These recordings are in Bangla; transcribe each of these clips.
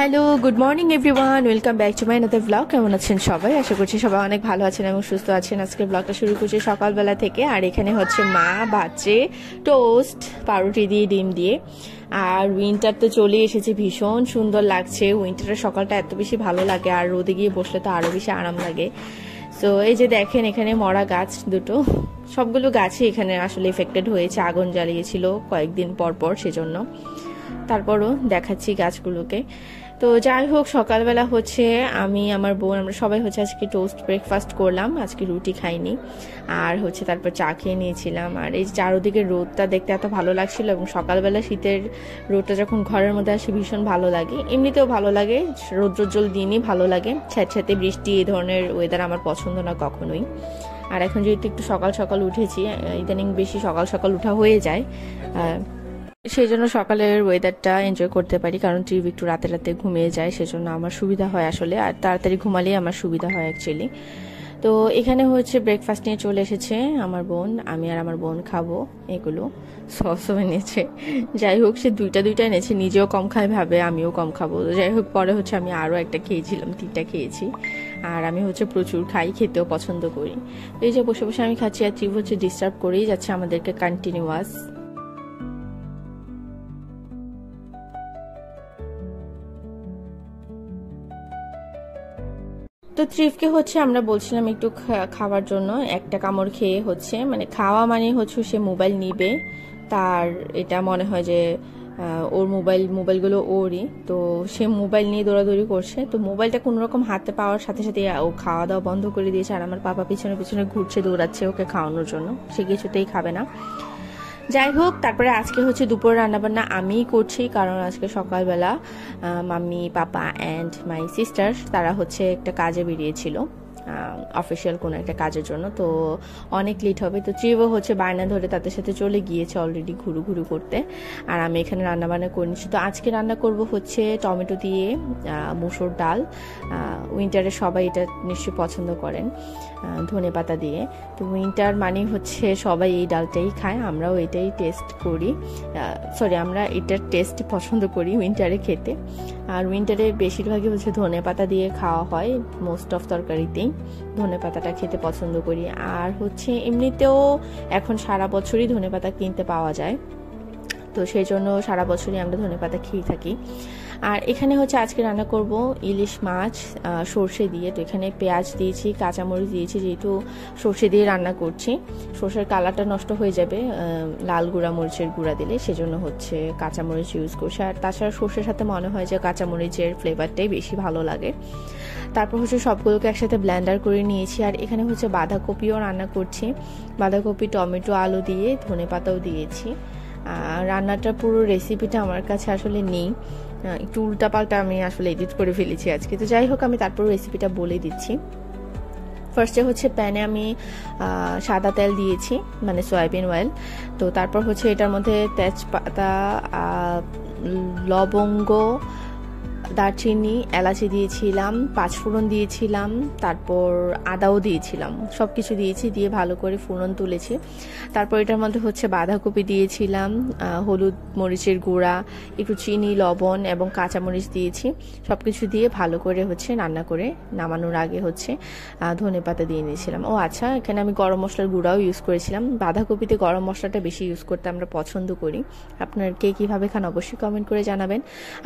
Hello, good morning everyone, welcome back to my another blog. কেমন আছেন সবাই? আশা করছি সবাই অনেক ভালো আছেন এবং সুস্থ আছেন। আজকের ব্লগটা শুরু করছি সকালবেলা থেকে। আর এখানে হচ্ছে মা ভাজছে টোস্ট পাউরুটি দিয়ে, ডিম দিয়ে। আর উইন্টার তো চলে এসেছে, ভীষণ সুন্দর লাগছে। উইন্টারের সকালটা এত বেশি ভালো লাগে, আর রোদে গিয়ে বসলে তো আরও বেশি আরাম লাগে। তো এই যে দেখেন, এখানে মরা গাছ দুটো, সবগুলো গাছই এখানে আসলে এফেক্টেড হয়েছে, আগুন জ্বালিয়েছিল কয়েকদিন পর পর, সেজন্য। তারপরও দেখাচ্ছি গাছগুলোকে। তো যাই হোক, সকালবেলা হচ্ছে আমি, আমার বোন, আমরা সবাই হচ্ছে আজকে টোস্ট ব্রেকফাস্ট করলাম। আজকে রুটি খাইনি, আর হচ্ছে তারপর চা খেয়ে নিয়েছিলাম। আর এই চারোদিকে রোদটা দেখতে এত ভালো লাগছিল, এবং সকালবেলা শীতের রোদটা যখন ঘরের মধ্যে আসে ভীষণ ভালো লাগে। এমনিতেও ভালো লাগে, রৌদ্রোজ্জ্বল দিনই ভালো লাগে। স্যাঁতস্যাঁতে বৃষ্টি এই ধরনের ওয়েদার আমার পছন্দ না কখনোই। আর এখন যেহেতু একটু সকাল সকাল উঠেছি, ইদানিং বেশি সকাল সকাল উঠা হয়ে যায়, সেই জন্য সকালের ওয়েদারটা এনজয় করতে পারি। কারণ ট্রিপ একটু রাতে রাতে ঘুমিয়ে যায়, সেজন্য আমার সুবিধা হয় আসলে। আর তাড়াতাড়ি ঘুমালেই আমার সুবিধা হয় অ্যাকচুয়ালি। তো এখানে হচ্ছে ব্রেকফাস্ট নিয়ে চলে এসেছে আমার বোন। আমি আর আমার বোন খাবো এগুলো। সসও এনেছে। যাই হোক, সে দুইটা এনেছে, নিজেও কম খায় ভাবে আমিও কম খাবো। যাই হোক, পরে হচ্ছে আমি আরও একটা খেয়েছিলাম, 3টা খেয়েছি। আর আমি হচ্ছে প্রচুর খাই, খেতেও পছন্দ করি। এই যে বসে বসে আমি খাচ্ছি, আর ট্রিপ হচ্ছে ডিস্টার্ব করেই যাচ্ছে আমাদেরকে কন্টিনিউয়াস। তো ত্রিফকে হচ্ছে আমরা বলছিলাম একটু খাওয়ার জন্য, একটা কামড় খেয়ে হচ্ছে, মানে খাওয়া মানে হচ্ছে সে মোবাইল নিবে। তার এটা মনে হয় যে ওর মোবাইলগুলো ওরই, তো সে মোবাইল নিয়ে দৌড়াদৌড়ি করছে। তো মোবাইলটা কোনো রকম হাতে পাওয়ার সাথে সাথে ও খাওয়া দাওয়া বন্ধ করে দিয়েছে। আর আমার পাপা পিছনে পিছনে ঘুরছে, দৌড়াচ্ছে ওকে খাওয়ানোর জন্য। সে কিছুতেই খাবে না। যাই হোক, তারপরে আজকে হচ্ছে দুপুর রান্নাবান্না আমিই করছি, কারণ আজকে সকালবেলা mummy, papa and my sister তারা হচ্ছে একটা কাজে বেরিয়েছিল, অফিসিয়াল কোনো একটা কাজের জন্য। তো অনেক লেট হবে। তো ট্রিপও হচ্ছে বায়না ধরে তাদের সাথে চলে গিয়েছে অলরেডি ঘুরু করতে। আর আমি এখানে রান্নাবান্না করে নিচ্ছি। তো আজকে রান্না করব হচ্ছে টমেটো দিয়ে মুসুর ডাল। উইন্টারে সবাই এটা নিশ্চয়ই পছন্দ করেন, ধনেপাতা দিয়ে। তো উইন্টার মানে হচ্ছে সবাই এই ডালটাই খায়, আমরাও এটাই টেস্ট করি। আমরা এটার টেস্ট পছন্দ করি উইন্টারে খেতে। আর উইন্টারে বেশিরভাগই হচ্ছে ধনেপাতা দিয়ে খাওয়া হয়, মোস্ট অফ তরকারিতেই ধনেপাতাটা খেতে পছন্দ করি। আর হচ্ছে এমনিতেও এখন সারা বছরই ধনেপাতা কিনতে পাওয়া যায়, তো সেই জন্য সারা বছরই আমরা ধনেপাতা খেয়ে থাকি। আর এখানে হচ্ছে আজকে রান্না করব ইলিশ মাছ সর্ষে দিয়ে। তো এখানে পেঁয়াজ দিয়েছি, কাঁচামরিচ দিয়েছি, যেহেতু সর্ষে দিয়ে রান্না করছি। সর্ষের কালারটা নষ্ট হয়ে যাবে লাল গুঁড়া মরিচের গুঁড়া দিলে, সেজন্য হচ্ছে কাঁচামরিচ ইউজ করছি। আর তাছাড়া সর্ষের সাথে মনে হয় যে কাঁচামরিচের ফ্লেভারটাই বেশি ভালো লাগে। তারপর হচ্ছে সবগুলোকে একসাথে ব্লেন্ডার করে নিয়েছি। আর এখানে হচ্ছে বাঁধাকপিও রান্না করছি, বাঁধাকপি, টমেটো, আলু দিয়ে, ধনেপাতাও দিয়েছি। রান্নাটার পুরো রেসিপিটা আমার কাছে আসলে নেই, একটু উল্টাপাল্টা আমি আসলে এডিট করে ফেলেছি আজকে। তো যাই হোক, আমি তারপর রেসিপিটা বলে দিচ্ছি। ফার্স্টে হচ্ছে প্যানে আমি সাদা তেল দিয়েছি, মানে সয়াবিন অয়েল। তো তারপর হচ্ছে এটার মধ্যে তেজপাতা, লবঙ্গ, দারচিনি, এলাচি দিয়েছিলাম, পাঁচফোড়ন দিয়েছিলাম, তারপর আদাও দিয়েছিলাম, সব কিছু দিয়েছি, দিয়ে ভালো করে ফোড়ন তুলেছি। তারপর এটার মধ্যে হচ্ছে বাঁধাকপি দিয়েছিলাম, হলুদ, মরিচের গুঁড়া, একটু চিনি, লবণ এবং কাঁচামরিচ দিয়েছি। সব কিছু দিয়ে ভালো করে হচ্ছে রান্না করে নামানোর আগে হচ্ছে ধনেপাতা দিয়ে নিয়েছিলাম। ও আচ্ছা, এখানে আমি গরম মশলার গুঁড়াও ইউজ করেছিলাম। বাঁধাকপিতে গরম মশলাটা বেশি ইউজ করতে আমরা পছন্দ করি। আপনার কে কীভাবে খান অবশ্যই কমেন্ট করে জানাবেন।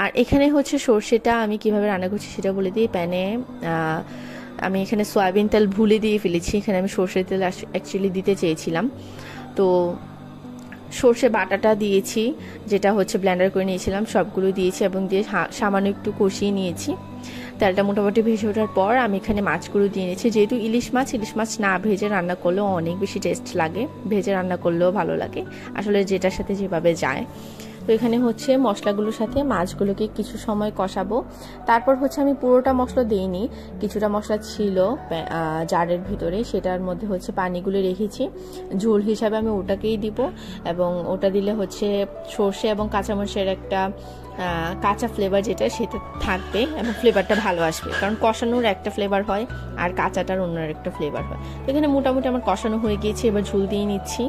আর এখানে হচ্ছে সর্ষেটা আমি কিভাবে রান্না করছি সেটা বলে দিই। প্যানে আমি এখানে সয়াবিন তেল ভুলে দিয়ে ফেলেছি, এখানে আমি সর্ষের তেল অ্যাকচুয়ালি দিতে চেয়েছিলাম। তো সর্ষে বাটাটা দিয়েছি, যেটা হচ্ছে ব্লেন্ডার করে নিয়েছিলাম, সবগুলো দিয়েছি এবং দিয়ে সামান্য একটু কষিয়ে নিয়েছি। তেলটা মোটামুটি ভেজে ওঠার পর আমি এখানে মাছগুলো দিয়ে নিয়েছি। যেহেতু ইলিশ মাছ না ভেজে রান্না করলেও অনেক বেশি টেস্ট লাগে, ভেজে রান্না করলেও ভালো লাগে, আসলে যেটার সাথে যেভাবে যায়। তো এখানে হচ্ছে মশলাগুলোর সাথে মাছগুলোকে কিছু সময় কষাবো। তারপর হচ্ছে আমি পুরোটা মশলা দিইনি, কিছুটা মশলা ছিল জারের ভিতরে, সেটার মধ্যে হচ্ছে পানিগুলো রেখেছি, ঝোল হিসাবে আমি ওটাকেই দিব। এবং ওটা দিলে হচ্ছে সর্ষে এবং কাঁচামরিচের একটা কাঁচা ফ্লেভার যেটা, সেটা থাকবে এবং ফ্লেভারটা ভালো আসবে। কারণ কষানোর একটা ফ্লেভার হয় আর কাঁচাটার অন্য একটা ফ্লেভার হয়। এখানে মোটামুটি আমার কষানো হয়ে গিয়েছে, এবার ঝোল দিয়ে নিচ্ছি।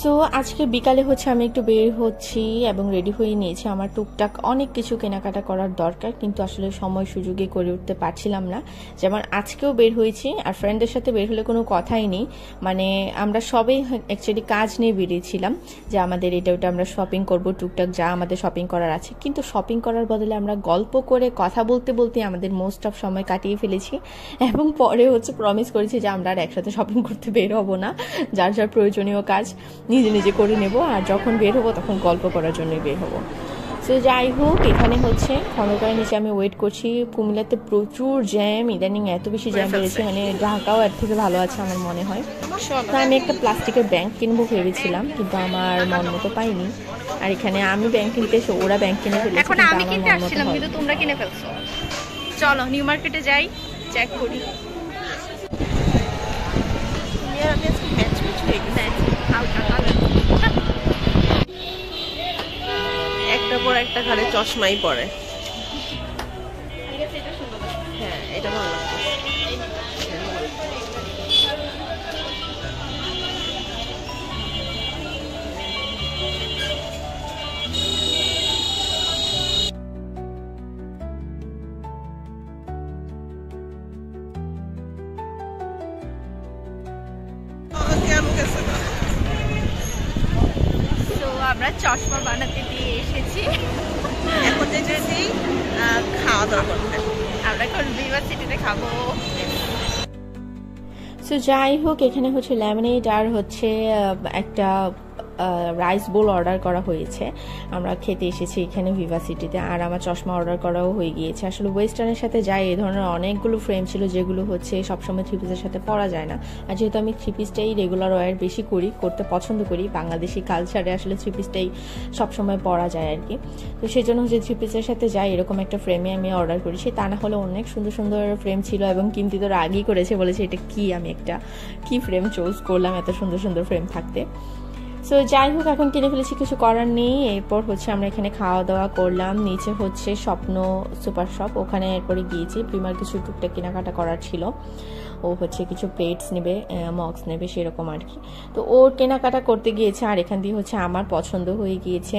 সো আজকে বিকালে হচ্ছে আমি একটু বের হচ্ছি এবং রেডি হয়ে নিয়েছি। আমার টুকটাক অনেক কিছু কেনাকাটা করার দরকার, কিন্তু আসলে সময় সুযোগে করে উঠতে পারছিলাম না। যেমন আজকেও বের হয়েছি, আর ফ্রেন্ডদের সাথে বের হলে কোনো কথাই নেই, মানে আমরা সবাই অ্যাকচুয়ালি কাজ নিয়ে বেরিয়েছিলাম যে আমাদের এটা ওটা আমরা শপিং করব, টুকটাক যা আমাদের শপিং করার আছে। কিন্তু শপিং করার বদলে আমরা গল্প করে কথা বলতে বলতে আমাদের মোস্ট অফ সময় কাটিয়ে ফেলেছি, এবং পরে হচ্ছে প্রমিস করেছি যে আমরা আর একসাথে শপিং করতে বের হবো না, যার যার প্রয়োজনীয় কাজ নিজে নিজে করে নেব, আর যখন বের হবো তখন গল্প করার জন্যই বের হবো। সো যাই হোক, এখানে হচ্ছে খন্দকারের নিচে আমি ওয়েট করছি। কুমিল্লাতে প্রচুর জ্যাম, ইদানিং এত বেশি জ্যাম বেড়েছে, মানে ঢাকাও এর থেকে ভালো আছে আমার মনে হয়। তো আমি একটা প্লাস্টিকের ব্যাংক কিনবো ভেবেছিলাম, কিন্তু আমার মন মতো পাইনি। আর এখানে আমি ব্যাংক কিনতে এসে ওরা ব্যাংক কিনে ফেলেছে, এখন আমি কিনতে আসছিলাম কিন্তু তোমরা কিনে ফেলছো। চলো নিউ মার্কেটে যাই, চেক করি। একটা পর একটা খালি চশমাই পরে। হ্যাঁ, এটা ভালো লাগছে। আমরা চশমা বানাতে দিয়ে এসেছি, এখন যেতেছি খাওয়া দাওয়া করতে। আমরা এখন ভিভা সিটিতে খাবো। সো যাই হোক, এখানে হচ্ছে লেমনেড আর হচ্ছে একটা রাইস বোল অর্ডার করা হয়েছে। আমরা খেতে এসেছি এখানে ভিভা সিটিতে, আর আমার চশমা অর্ডার করাও হয়ে গিয়েছে। আসলে ওয়েস্টার্নের সাথে যাই এই ধরনের অনেকগুলো ফ্রেম ছিল যেগুলো হচ্ছে সবসময় থ্রি পিসের সাথে পরা যায় না, আর যেহেতু আমি থ্রি পিসটাই রেগুলার ওয়্যার বেশি করতে পছন্দ করি, বাংলাদেশি কালচারে আসলে থ্রি পিসটাই সবসময় পরা যায় আর কি। তো সেই জন্য হচ্ছে থ্রি পিসের সাথে যাই এরকম একটা ফ্রেমে আমি অর্ডার করেছি। তা না হলে অনেক সুন্দর সুন্দর ফ্রেম ছিল, এবং কিনতে তো আগেই করেছে, বলেছে এটা কি, আমি একটা কি ফ্রেম চুজ করলাম এত সুন্দর সুন্দর ফ্রেম থাকতে। সো যাই হোক, এখন কিনে ফেলেছি, কিছু করার নেই। এরপর হচ্ছে আমরা এখানে খাওয়া দাওয়া করলাম। নিচে হচ্ছে স্বপ্ন সুপার শপ, ওখানে এরপরে গিয়েছি। প্রিমার কিছু টুকটাক কেনাকাটা করার ছিল, ও হচ্ছে কিছু প্লেটস নেবে, মগস নেবে, সেরকম আর কি। তো ওর কেনাকাটা করতে গিয়েছে, আর এখান দিয়ে হচ্ছে আমার পছন্দ হয়ে গিয়েছে,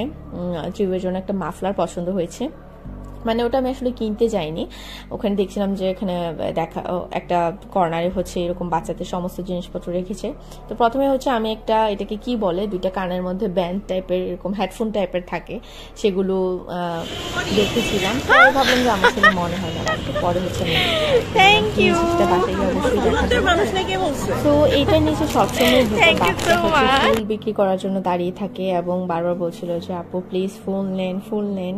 ট্রিপের জন্য একটা মাফলার পছন্দ হয়েছে। মানে ওটা আমি আসলে কিনতে যাইনি, ওখানে দেখছিলাম যে এখানে দেখা একটা কর্নারে হচ্ছে এরকম বাচ্চাদের সমস্ত জিনিসপত্র রেখেছে। তো প্রথমে হচ্ছে আমি একটা, এটাকে কি বলে, দুইটা কানের মধ্যে ব্যান্ড টাইপের এরকম হেডফোন টাইপের থাকে, সেগুলো দেখেছিলাম। পরে ভাবলাম যে আমার ছেলে মনে হয় না, পরে হচ্ছে থ্যাংক ইউ। তো এইটার নিচে সবসময় বাচ্চা হচ্ছে ফুল বিক্রি করার জন্য দাঁড়িয়ে থাকে, এবং বারবার বলছিল যে আপু প্লিজ ফুল নেন, ফুল নেন,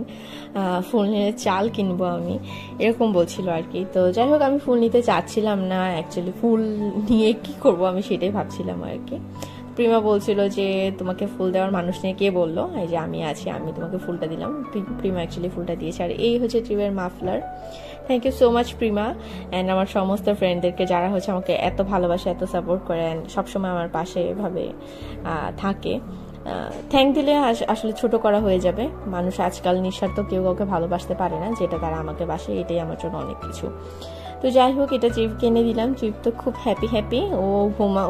ফুল নিয়ে চাল কিনবো আমি, এরকম বলছিল আর কি। তো যাই হোক, আমি ফুল নিতে চাচ্ছিলাম না, অ্যাকচুয়ালি ফুল নিয়ে কি করব আমি সেটাই ভাবছিলাম আর কি। প্রিমা বলছিল যে তোমাকে ফুল দেওয়ার মানুষ নিয়ে কে বললো, এই যে আমি আছি, আমি তোমাকে ফুলটা দিলাম। প্রিমা অ্যাকচুয়ালি ফুলটা দিয়েছে, আর এই হচ্ছে ট্রিপের muffler. Thank you so much Prima, and আমার সমস্ত ফ্রেন্ডদেরকে যারা হচ্ছে আমাকে এত ভালোবাসে, এত সাপোর্ট করে, অ্যান্ড সবসময় আমার পাশে এভাবে থাকে। থ্যাংক দিলে আসলে ছোট করা হয়ে যাবে। মানুষ আজকাল নিঃস্বার্থ কেউ কাউকে ভালোবাসতে পারে না, যেটা তারা আমাকে বাসে, এটাই আমার জন্য অনেক কিছু। তো যাই হোক, এটা চিপ কিনে দিলাম। চিপ তো খুব হ্যাপি।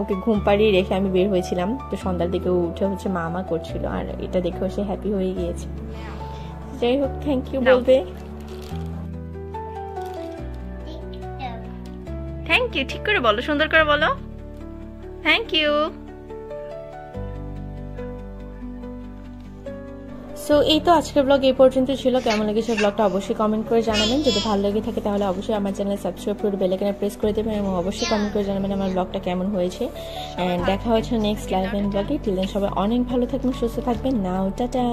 ওকে ঘুম পাড়িয়ে রেখে আমি বের হয়েছিলাম, তো সন্ধ্যার দিকে উঠে হচ্ছে মা করছিল, আর এটা দেখেও সে হ্যাপি হয়ে গিয়েছে। যাই হোক, থ্যাংক ইউ বলবে। থ্যাংক ইউ, ঠিক করে বলো, সুন্দর করে বলো, থ্যাংক ইউ। সো এই তো আজকের ব্লগ এই পর্যন্ত ছিল। কেমন লেগেছে ব্লগটা অবশ্যই কমেন্ট করে জানাবেন। যদি ভালো লেগে থাকে তাহলে অবশ্যই আমার চ্যানেল সাবস্ক্রাইব করে বেল আইকনে প্রেস করে দেবেন, এবং অবশ্যই কমেন্ট করে জানাবেন আমার ব্লগটা কেমন হয়েছে। এন্ড দেখা হচ্ছে নেক্সট লাইভ এন্ড ব্লগে। টিল দেন সবাই অনেক ভালো থাকবেন, সুস্থ থাকবেন। নাও টাটা।